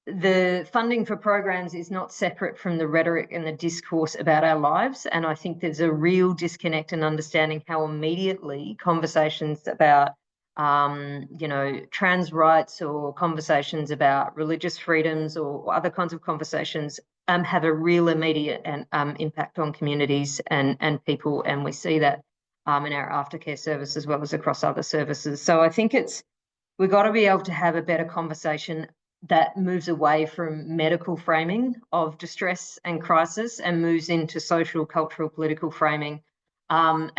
the funding for programs is not separate from the rhetoric and the discourse about our lives. And I think there's a real disconnect in understanding how immediately conversations about, trans rights or conversations about religious freedoms or other kinds of conversations have a real immediate and impact on communities and people. And we see that in our aftercare service as well as across other services. So I think we've got to be able to have a better conversation that moves away from medical framing of distress and crisis and moves into social, cultural, political framing. And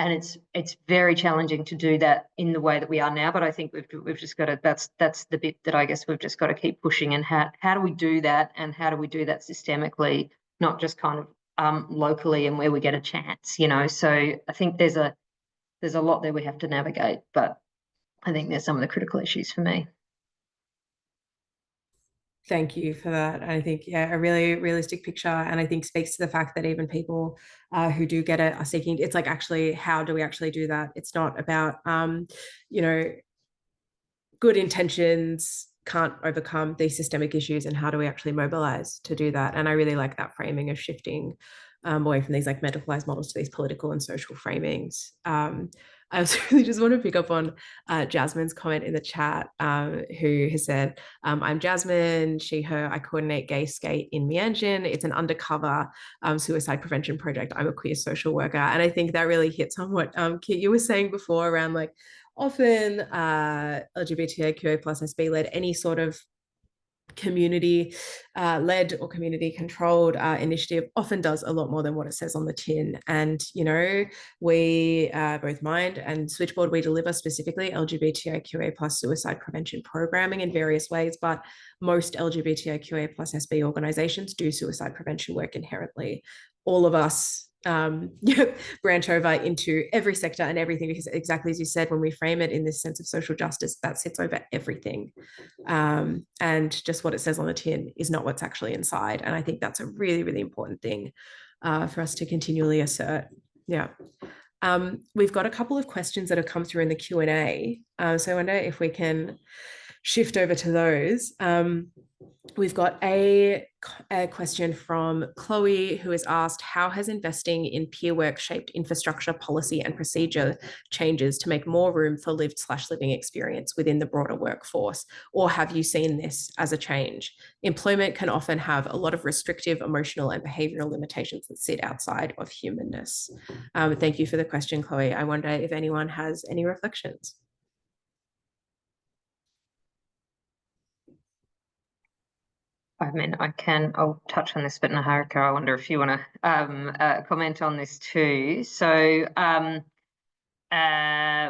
it's very challenging to do that in the way that we are now. But I think we've just got to, that's the bit that I guess we've just got to keep pushing. And how do we do that? And how do we do that systemically, not just kind of locally and where we get a chance, So I think there's a lot there we have to navigate, but I think there's some of the critical issues for me. Thank you for that. I think, a really realistic picture, and I think speaks to the fact that even people who do get it are seeking, it's like, actually, how do we actually do that? It's not about, good intentions can't overcome these systemic issues, and how do we actually mobilize to do that? And I really like that framing of shifting away from these like medicalized models to these political and social framings. I also really just want to pick up on Jasmine's comment in the chat, who has said, I'm Jasmine, she, her, I coordinate Gay Skate in Mianjin. It's an undercover suicide prevention project. I'm a queer social worker. And I think that really hits on what Kit, you were saying before around like often LGBTIQA+SB led, any sort of community led or community controlled initiative often does a lot more than what it says on the tin. And we both Mind and Switchboard, we deliver specifically LGBTIQA+ suicide prevention programming in various ways, but most LGBTIQA+SB organizations do suicide prevention work inherently. All of us branch over into every sector and everything, because exactly as you said, when we frame it in this sense of social justice, that sits over everything. And just what it says on the tin is not what's actually inside. And I think that's a really, really important thing for us to continually assert. Yeah. We've got a couple of questions that have come through in the Q&A. So I wonder if we can shift over to those. We've got a question from Chloe, who has asked, how has investing in peer work shaped infrastructure, policy and procedure changes to make more room for lived/living experience within the broader workforce? Or have you seen this as a change? Employment can often have a lot of restrictive emotional and behavioral limitations that sit outside of humanness. Thank you for the question, Chloe. I wonder if anyone has any reflections. I mean, I'll touch on this, but Niharika, I wonder if you want to comment on this too. So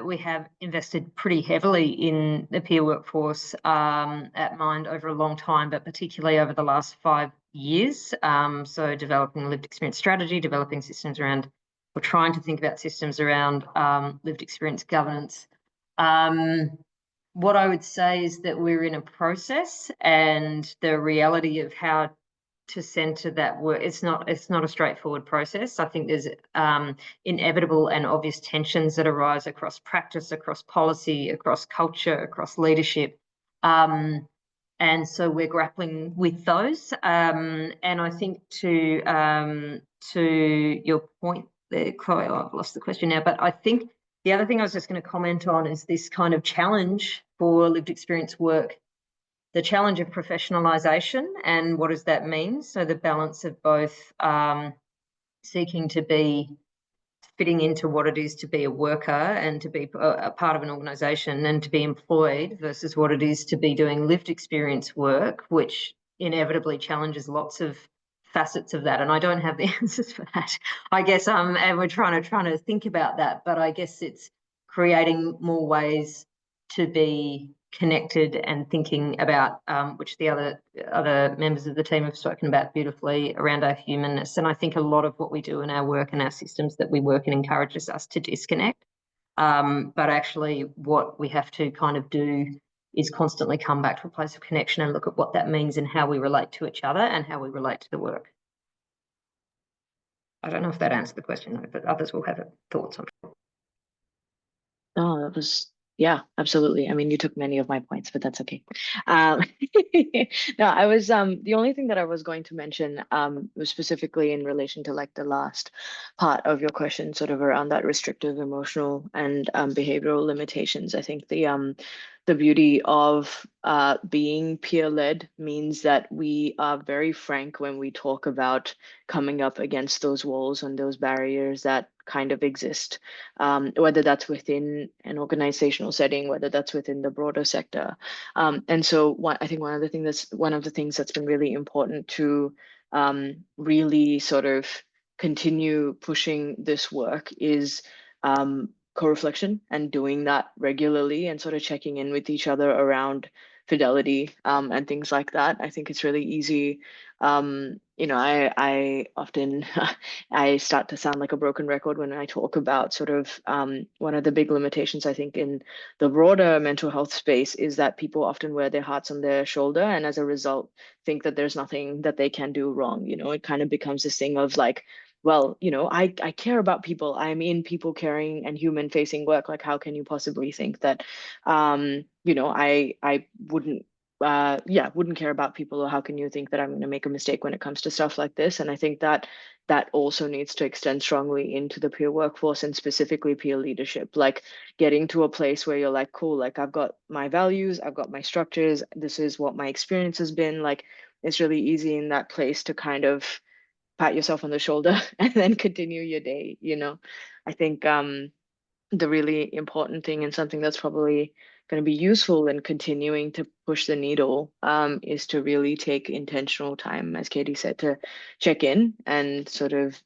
we have invested pretty heavily in the peer workforce at Mind over a long time, but particularly over the last 5 years. So developing a lived experience strategy, developing systems around, we're trying to think about systems around lived experience governance. What I would say is that we're in a process, and the reality of how to center that work, it's not a straightforward process. I think there's inevitable and obvious tensions that arise across practice, across policy, across culture, across leadership. And so we're grappling with those. And I think to your point there, Chloe, I've lost the question now, but I think the other thing I was just going to comment on is this kind of challenge for lived experience work, the challenge of professionalisation, and what does that mean? So the balance of both seeking to be fitting into what it is to be a worker and to be a part of an organisation and to be employed versus what it is to be doing lived experience work, which inevitably challenges lots of facets of that. And I don't have the answers for that, I guess. And we're trying to think about that, but I guess it's creating more ways to be connected and thinking about which the other members of the team have spoken about beautifully around our humanness. And I think a lot of what we do in our work and our systems that we work in encourages us to disconnect. But actually what we have to kind of do is constantly come back to a place of connection and look at what that means and how we relate to each other and how we relate to the work. I don't know if that answered the question though, but others will have thoughts on it. Oh, that was, yeah, absolutely. I mean, you took many of my points, but that's okay. No, I was the only thing that I was going to mention was specifically in relation to like the last part of your question, sort of around that restrictive emotional and behavioral limitations. I think the beauty of being peer-led means that we are very frank when we talk about coming up against those walls and those barriers that kind of exist, whether that's within an organizational setting, whether that's within the broader sector. And so I think one of the things that's been really important to really sort of continue pushing this work is co-reflection and doing that regularly and sort of checking in with each other around fidelity and things like that. I think it's really easy. I often I start to sound like a broken record when I talk about sort of one of the big limitations I think in the broader mental health space is that people often wear their hearts on their shoulder and as a result think that there's nothing that they can do wrong. It kind of becomes this thing of like, well, I care about people. I'm in people caring and human facing work. Like, how can you possibly think that, I wouldn't wouldn't care about people, or how can you think that I'm going to make a mistake when it comes to stuff like this? And I think that also needs to extend strongly into the peer workforce and specifically peer leadership, like getting to a place where you're like, cool, like I've got my values, I've got my structures, this is what my experience has been. Like, it's really easy in that place to kind of pat yourself on the shoulder and then continue your day. I think the really important thing and something that's probably going to be useful in continuing to push the needle is to really take intentional time, as Katie said, to check in and sort of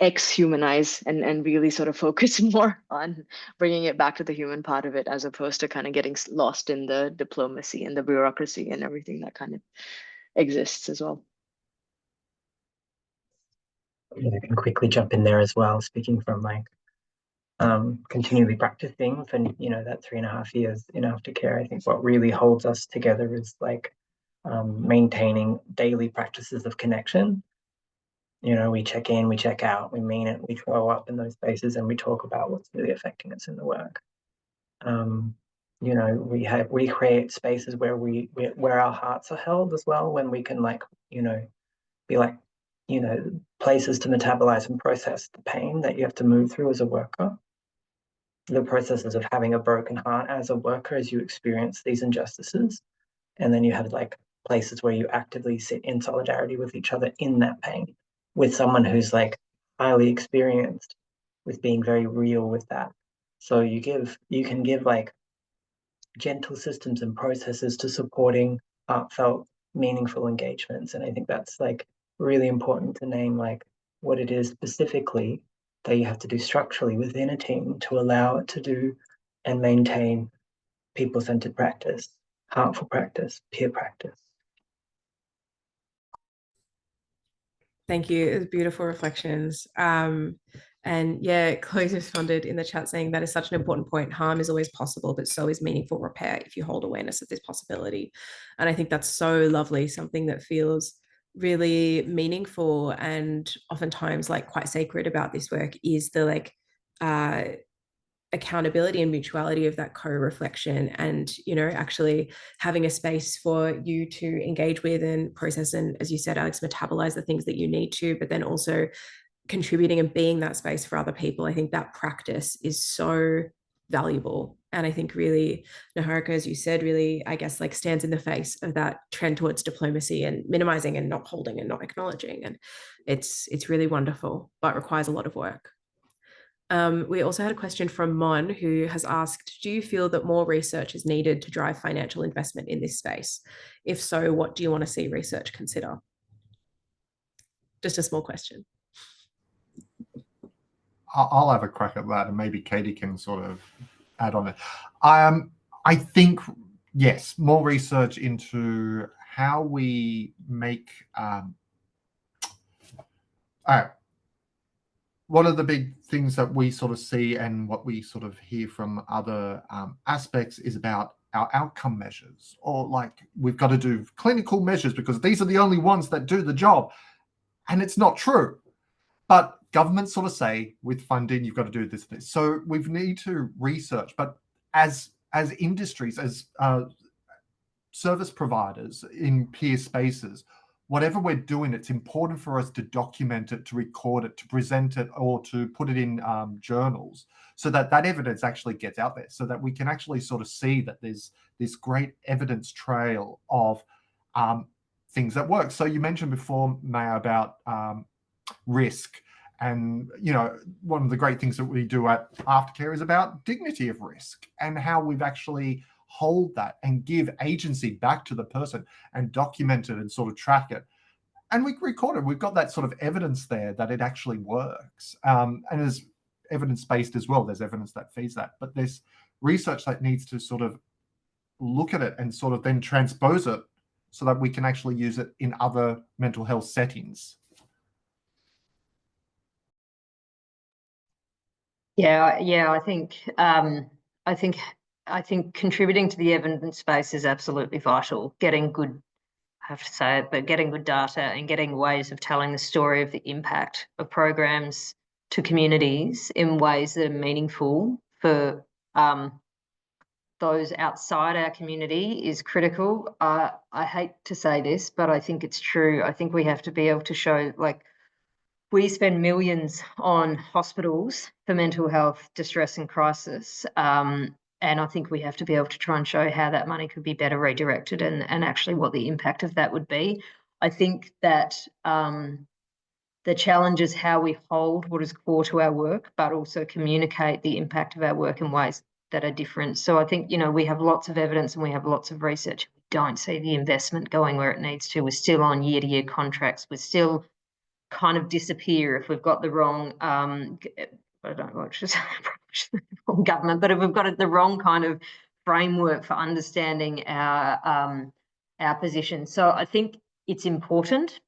exhumanize and really sort of focus more on bringing it back to the human part of it, as opposed to kind of getting lost in the diplomacy and the bureaucracy and everything that kind of exists as well. Yeah, I can quickly jump in there as well, speaking from like continually practicing for that 3.5 years in aftercare. I think what really holds us together is like maintaining daily practices of connection. We check in, we check out, we mean it, we show up in those spaces and we talk about what's really affecting us in the work. we create spaces where where our hearts are held as well, when we can be places to metabolize and process the pain that you have to move through as a worker. The processes of having a broken heart as a worker as you experience these injustices. And then you have places where you actively sit in solidarity with each other in that pain, with someone who's highly experienced with being very real with that. So you can give gentle systems and processes to supporting heartfelt, meaningful engagements. And I think that's really important to name what it is specifically that you have to do structurally within a team to allow it to do and maintain people-centered practice, heartful practice, peer practice. Thank you. It was beautiful reflections. And yeah, Chloe's responded in the chat saying that is such an important point. Harm is always possible, but so is meaningful repair if you hold awareness of this possibility. And I think that's so lovely, something that feels really meaningful and oftentimes quite sacred about this work is the accountability and mutuality of that co-reflection, and actually having a space for you to engage with and process, and as you said, Alex, metabolize the things that you need to, but then also contributing and being that space for other people. I think that practice is so valuable, and I think really Niharika, as you said, really I guess stands in the face of that trend towards diplomacy and minimizing and not holding and not acknowledging, and it's really wonderful but requires a lot of work. We also had a question from Mon, who has asked, do you feel that more research is needed to drive financial investment in this space? If so, what do you want to see research consider? Just a small question. I'll have a crack at that, and maybe Katie can sort of add on it. I think, yes, more research into how we make one of the big things that we sort of see and what we sort of hear from other aspects is about our outcome measures, or we've got to do clinical measures because these are the only ones that do the job. And it's not true. But governments sort of say with funding, you've got to do this. So we need to research. But as industries, as service providers in peer spaces, whatever we're doing, it's important for us to document it, to record it, to present it, or to put it in journals, so that evidence actually gets out there, so that we can actually sort of see that there's this great evidence trail of things that work. So you mentioned before, Maya, about risk. And, one of the great things that we do at Aftercare is about dignity of risk, and how we've actually hold that and give agency back to the person and document it and sort of track it. And we record it. We've got that sort of evidence there that it actually works. And as evidence-based as well, there's evidence that feeds that. But there's research that needs to sort of look at it and sort of then transpose it so that we can actually use it in other mental health settings. Yeah, I think contributing to the evidence space is absolutely vital. Getting good, I have to say it, but getting good data and getting ways of telling the story of the impact of programs to communities in ways that are meaningful for those outside our community is critical. I hate to say this, but I think it's true. I think we have to be able to show, we spend millions on hospitals for mental health distress and crisis. And I think we have to be able to try and show how that money could be better redirected and actually what the impact of that would be. I think that the challenge is how we hold what is core to our work, but also communicate the impact of our work in ways that are different. So I think, we have lots of evidence and we have lots of research. We don't see the investment going where it needs to. We're still on year-to-year contracts. We're still kind of disappear if we've got the wrong I don't know what to say, government, but if we've got the wrong kind of framework for understanding our position. So I think it's important,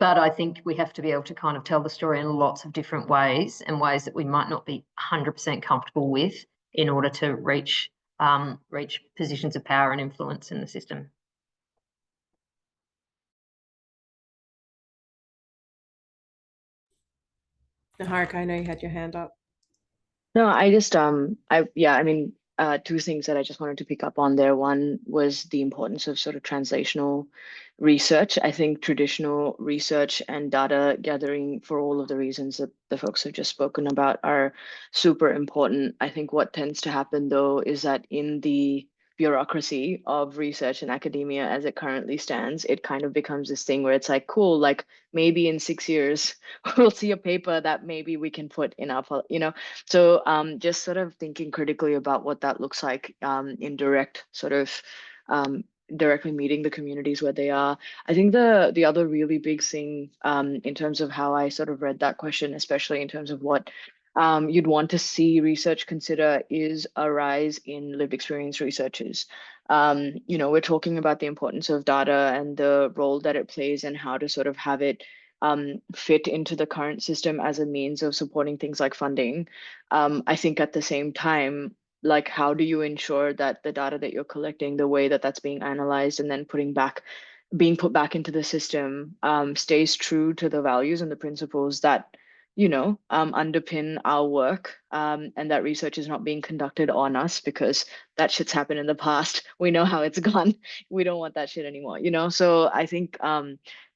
but I think we have to be able to kind of tell the story in lots of different ways, and ways that we might not be 100% comfortable with, in order to reach positions of power and influence in the system. Niharika, I know you had your hand up. No, I just I mean, two things that I just wanted to pick up on there. One was the importance of sort of translational research. I think traditional research and data gathering, for all of the reasons that the folks have just spoken about, are super important. I think what tends to happen, though, is that in the bureaucracy of research and academia as it currently stands, it kind of becomes this thing where it's like, cool, like maybe in 6 years we'll see a paper that maybe we can put in our, so just sort of thinking critically about what that looks like in direct sort of directly meeting the communities where they are. I think the other really big thing in terms of how I sort of read that question, especially in terms of what you'd want to see research consider, is a rise in lived experience researchers. We're talking about the importance of data and the role that it plays and how to sort of have it fit into the current system as a means of supporting things like funding. I think at the same time, like, how do you ensure that the data that you're collecting, the way that that's being analyzed and then being put back into the system, stays true to the values and the principles that underpin our work, and that research is not being conducted on us, because that shit's happened in the past. We know how it's gone. We don't want that shit anymore, So I think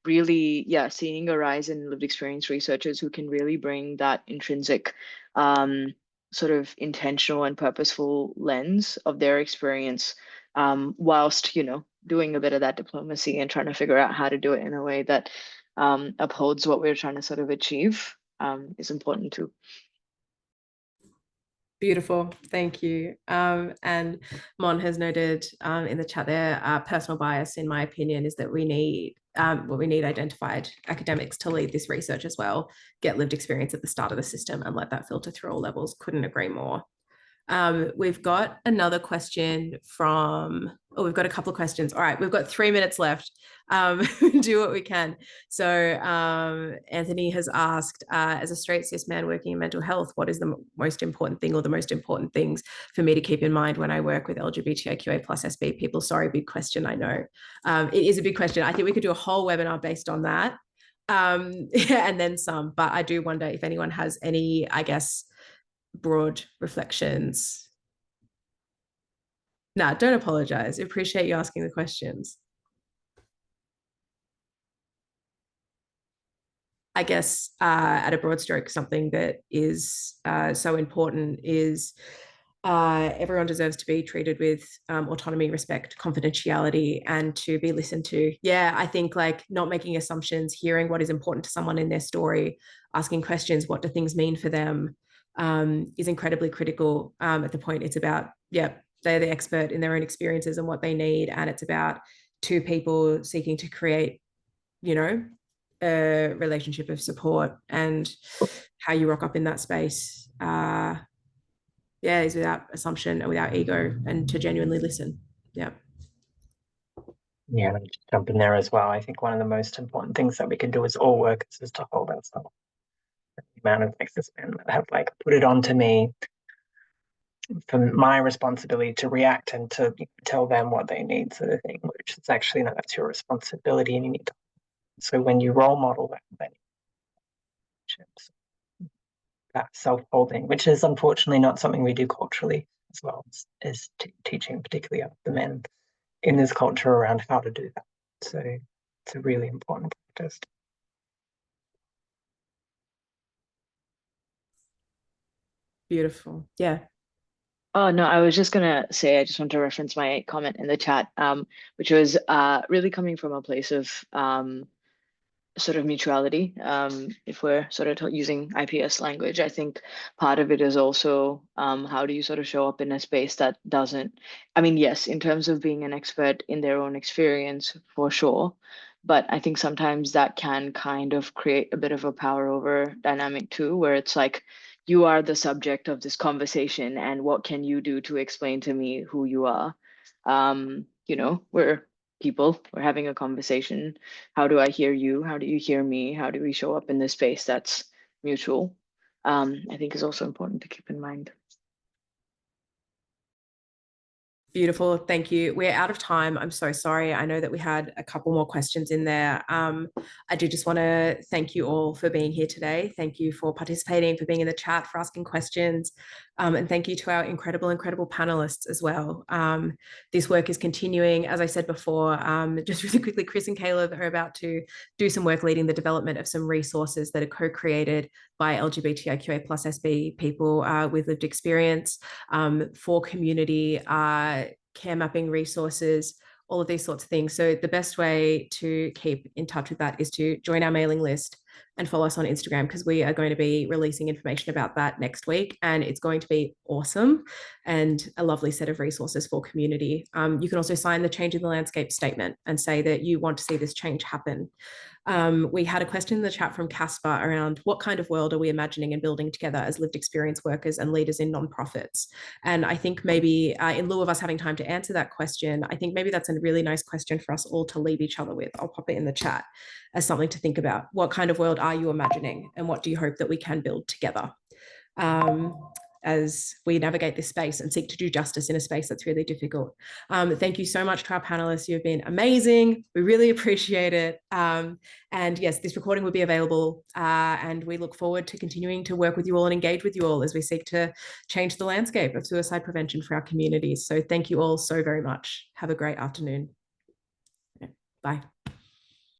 really, seeing a rise in lived experience researchers who can really bring that intrinsic sort of intentional and purposeful lens of their experience, whilst, doing a bit of that diplomacy and trying to figure out how to do it in a way that upholds what we're trying to sort of achieve, is important too. Beautiful, thank you. And Mon has noted in the chat there, personal bias, in my opinion, is that we need identified academics to lead this research as well, get lived experience at the start of the system and let that filter through all levels. Couldn't agree more. We've got another question we've got a couple of questions. All right, we've got 3 minutes left. Do what we can. So Anthony has asked, as a straight cis man working in mental health, what is the most important thing or the most important things for me to keep in mind when I work with LGBTIQA+SB people? Sorry, big question, I know. It is a big question. I think we could do a whole webinar based on that, and then some, but I do wonder if anyone has any, I guess, broad reflections. Nah, don't apologize. I appreciate you asking the questions. I guess at a broad stroke, something that is so important is everyone deserves to be treated with autonomy, respect, confidentiality, and to be listened to. Yeah, I think like not making assumptions, hearing what is important to someone in their story, asking questions, what do things mean for them, is incredibly critical. At the point it's about, they're the expert in their own experiences and what they need. And it's about two people seeking to create, a relationship of support, and how you rock up in that space. Is without assumption and without ego, and to genuinely listen. Yeah. Yeah, let me just jump in there as well. I think one of the most important things that we can do as all workers is to hold ourselves. The amount of cis men that have put it onto me for my responsibility to react and to tell them what they need, sort of thing, which is actually, no, that's your responsibility, and you need to. So when you role model that self-holding, which is unfortunately not something we do culturally as well, is teaching particularly the men in this culture around how to do that. So it's a really important practice. Beautiful. Yeah. Oh, no, I was just going to say, I just want to reference my comment in the chat, which was really coming from a place of sort of mutuality. If we're sort of using IPS language, I think part of it is also how do you sort of show up in a space that doesn't, yes, in terms of being an expert in their own experience, for sure. But I think sometimes that can kind of create a bit of a power over dynamic too, where it's like, you are the subject of this conversation, and what can you do to explain to me who you are? We're people, we're having a conversation. How do I hear you? How do you hear me? How do we show up in this space that's mutual? I think is also important to keep in mind. Beautiful. Thank you. We're out of time. I'm so sorry. I know that we had a couple more questions in there. I do just want to thank you all for being here today. Thank you for participating, for being in the chat, for asking questions. And thank you to our incredible panelists as well. This work is continuing. As I said before, just really quickly, Chris and Caleb are about to do some work leading the development of some resources that are co-created by LGBTIQA+SB people with lived experience for community, care mapping resources, all of these sorts of things. So the best way to keep in touch with that is to join our mailing list and follow us on Instagram, because we are going to be releasing information about that next week, and it's going to be awesome and a lovely set of resources for community. You can also sign the Change in the Landscape statement and say that you want to see this change happen. We had a question in the chat from Caspar around what kind of world are we imagining and building together as lived experience workers and leaders in nonprofits. And I think maybe in lieu of us having time to answer that question, I think maybe that's a really nice question for us all to leave each other with. I'll pop it in the chat as something to think about. What kind of world are you imagining, and what do you hope that we can build together as we navigate this space and seek to do justice in a space that's really difficult? Thank you so much to our panelists. You've been amazing. We really appreciate it. And yes, this recording will be available, and we look forward to continuing to work with you all and engage with you all as we seek to change the landscape of suicide prevention for our communities. So thank you all so very much. Have a great afternoon. Bye.